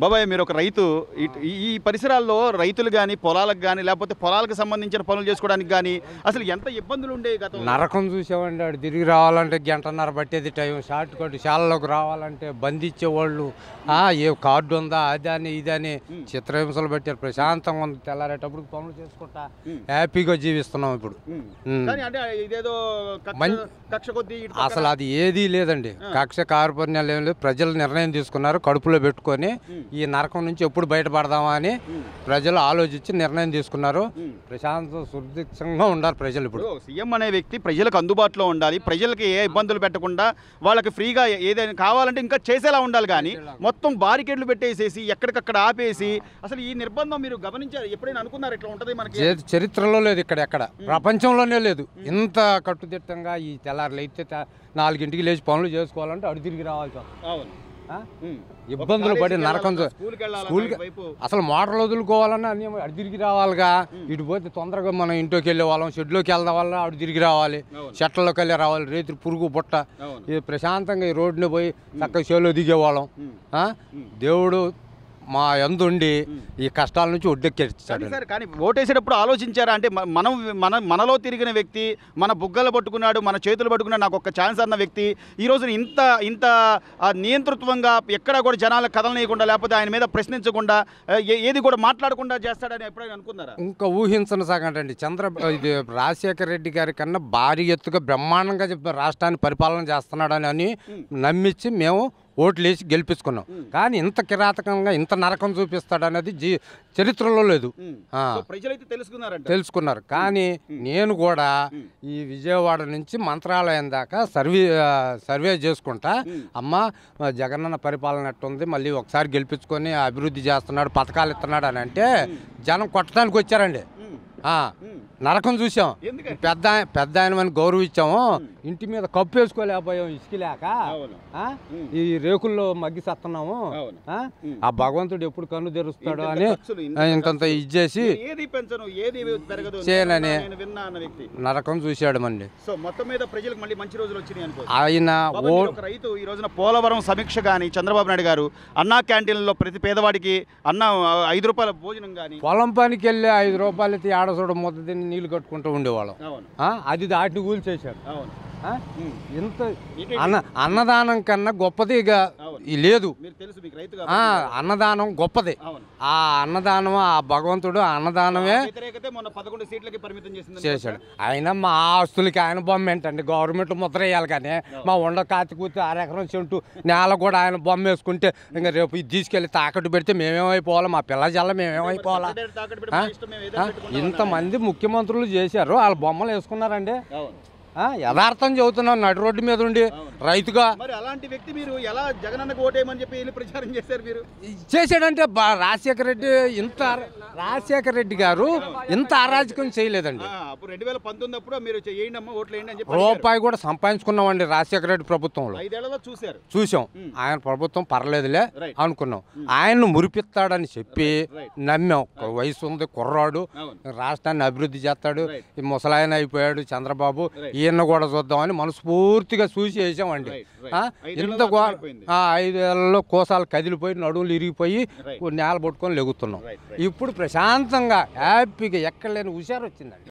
బాబాయ్ మీరు ఒక రైతు. ఈ పరిసరాల్లో రైతులు కానీ పొలాలకు కానీ లేకపోతే పొలాలకు సంబంధించిన పనులు చేసుకోవడానికి కానీ అసలు ఎంత ఇబ్బందులు ఉండేవి గతంలో? నరకం చూసామండి. ఆడు తిరిగి రావాలంటే గంటన్నర పట్టేది టైం. షార్ట్ కట్ శాలలోకి రావాలంటే బంధించేవాళ్ళు. ఏ కార్డు ఉందా అదని ఇదని చిత్రహింసలు పెట్టారు. ప్రశాంతంగా ఉంది. తెల్లారేటప్పుడు పనులు చేసుకుంటా హ్యాపీగా జీవిస్తున్నాం ఇప్పుడు. అసలు అది ఏదీ లేదండి. కక్ష కార్పణ్యాలు ఏం లేదు. ప్రజలు నిర్ణయం తీసుకున్నారు కడుపులో పెట్టుకొని ఈ నరకం నుంచి ఎప్పుడు బయటపడదామా అని ప్రజలు ఆలోచించి నిర్ణయం తీసుకున్నారు. ప్రశాంత సురక్షితంగా ఉండాలి ప్రజలు. ఇప్పుడు సీఎం అనే వ్యక్తి ప్రజలకు అందుబాటులో ఉండాలి. ప్రజలకి ఏ ఇబ్బందులు పెట్టకుండా వాళ్ళకి ఫ్రీగా ఏదైనా కావాలంటే ఇంకా చేసేలా ఉండాలి. కానీ మొత్తం బారికేడ్లు పెట్టేసేసి ఎక్కడికక్కడ ఆపేసి అసలు ఈ నిర్బంధం మీరు గమనించారు? ఎప్పుడైనా అనుకున్నారు ఇట్లా ఉంటుంది? మనకి చరిత్రలో లేదు, ఇక్కడ ఎక్కడ ప్రపంచంలోనే లేదు. ఇంత కట్టుదిట్టంగా ఈ తెల్లారులు అయితే 4ంటికి లేచి పనులు చేసుకోవాలంటే అడు తిరిగి రావాలి. ఇబ్బందులు పడి నరకం. స్కూల్కి అసలు మోటార్లు వదులుకోవాలన్నా అన్ని అడు తిరిగి రావాలిగా. ఇటు పోతే తొందరగా మనం ఇంట్లోకి వెళ్ళే వాళ్ళం, షెడ్లోకి వెళ్దాం వల్ల అడు తిరిగి రావాలి, చెట్లలోకి వెళ్ళి రావాలి. రేతులు పురుగు బుట్ట ఇది ప్రశాంతంగా ఈ రోడ్డుని పోయి చక్కగా చేలో దిగేవాళ్ళం. దేవుడు మా ఎందుండి ఈ కష్టాల నుంచి ఒడ్డెక్కేస్తాడు. కానీ ఓటేసేటప్పుడు ఆలోచించారా? అంటే మనలో తిరిగిన వ్యక్తి, మన బుగ్గలు పట్టుకున్నాడు, మన చేతులు పట్టుకున్నాడు, నాకు ఒక ఛాన్స్ అన్న వ్యక్తి ఈ రోజున ఇంత నియంతృత్వంగా ఎక్కడా కూడా జనాలకు కదలనీయకుండా లేకపోతే ఆయన మీద ప్రశ్నించకుండా ఏది కూడా మాట్లాడకుండా చేస్తాడని ఎప్పుడైనా అనుకున్నారా? ఇంకా ఊహించని సాగంటండి. ఇది రాజశేఖర రెడ్డి గారి కన్నా భారీ ఎత్తుగా బ్రహ్మాండంగా రాష్ట్రాన్ని పరిపాలన చేస్తున్నాడని అని నమ్మించి మేము ఓట్లు వేసి గెలిపించుకున్నాం. కానీ ఇంత కిరాతకంగా ఇంత నరకం చూపిస్తాడనేది చరిత్రలో లేదు. తెలుసుకున్నారు. కానీ నేను కూడా ఈ విజయవాడ నుంచి మంత్రాలయం దాకా సర్వే చేసుకుంటా అమ్మ జగనన్న పరిపాలన ఎట్టుంది, మళ్ళీ ఒకసారి గెలిపించుకొని అభివృద్ధి చేస్తున్నాడు, పథకాలు ఇస్తున్నాడు అని అంటే జనం కొట్టడానికి వచ్చారండి. నరకం చూసాం. పెద్ద ఆయనమని గౌరవించాము. ఇంటి మీద కప్పు వేసుకోలేకపోయాం ఇసుక లేక. ఈ రేకుల్లో మగ్గి సస్తున్నాము. ఆ భగవంతుడు ఎప్పుడు కన్ను తెరుస్తాడు అని ఇంతంత ఇచ్చేసి చేయనని నరకం చూశాడు మండి. ఆయన రైతు ఈ రోజున పోలవరం సమీక్ష గాని చంద్రబాబు నాయుడు గారు అన్నా క్యాంటీన్లో ప్రతి పేదవాడికి అన్న 5 రూపాయల భోజనం గాని, పొలం పనికి వెళ్ళి 5 రూపాయలు అయితే ఆడసోడ మొత్తం తిని నీళ్లు కట్టుకుంటూ ఉండేవాళ్ళం. అది దాటిని కూల్చేశాడు. ఇంత అన్నదానం కన్నా గొప్పది లేదు. అన్నదానం గొప్పది. ఆ అన్నదానం ఆ భగవంతుడు అన్నదానమే చేశాడు. ఆయన మా ఆస్తులకి ఆయన బొమ్మ ఏంటండి, గవర్నమెంట్ ముద్ర వేయాలి. కానీ మా ఉండ కాతి కూర్చి 1/2 ఎకరం చెంటు నేల కూడా ఆయన బొమ్మ వేసుకుంటే ఇంకా రేపు ఇది తీసుకెళ్ళి తాకట్టు పెడితే మేమేమైపోవాలి, మా పిల్ల జల్ల మేమేమైపోవాలా? ఇంతమంది ముఖ్యమంత్రులు చేశారు, వాళ్ళ బొమ్మలు వేసుకున్నారండి. యథార్థం చెబుతున్నాం. నడి రోడ్డు మీద ఉండి రైతుగా అలాంటి వ్యక్తి మీరు ఎలా జగనన్నకు ఓటేయమని చెప్పి ప్రచారం చేశారు? మీరు చేశాడంటే రాజశేఖర రెడ్డి గారు ఇంత అరాజకం చేయలేదండి. 2019 అప్పుడు మీరు రూపాయి కూడా సంపాదించుకున్నామండి రాజశేఖర రెడ్డి ప్రభుత్వంలో. 5 ఏళ్లలో చూసాం. ఆయన ప్రభుత్వం పర్లేదులే అనుకున్నాం. ఆయన్ను మురిపిస్తాడని చెప్పి నమ్మాం. వయసు ఉంది, కుర్రాడు, రాష్ట్రాన్ని అభివృద్ధి చేస్తాడు, ముసలాయన అయిపోయాడు చంద్రబాబు, ఈయన కూడా చూద్దామని మనస్ఫూర్తిగా చూసి వేసామండి. ఇంత 5 ఏళ్లలో కోసాలు కదిలిపోయి నడువులు ఇరిగిపోయి నేల పట్టుకొని లెగుతున్నాం. ఇప్పుడు ప్రశాంతంగా హ్యాపీగా ఎక్కడ లేని హుషారు వచ్చిందండి.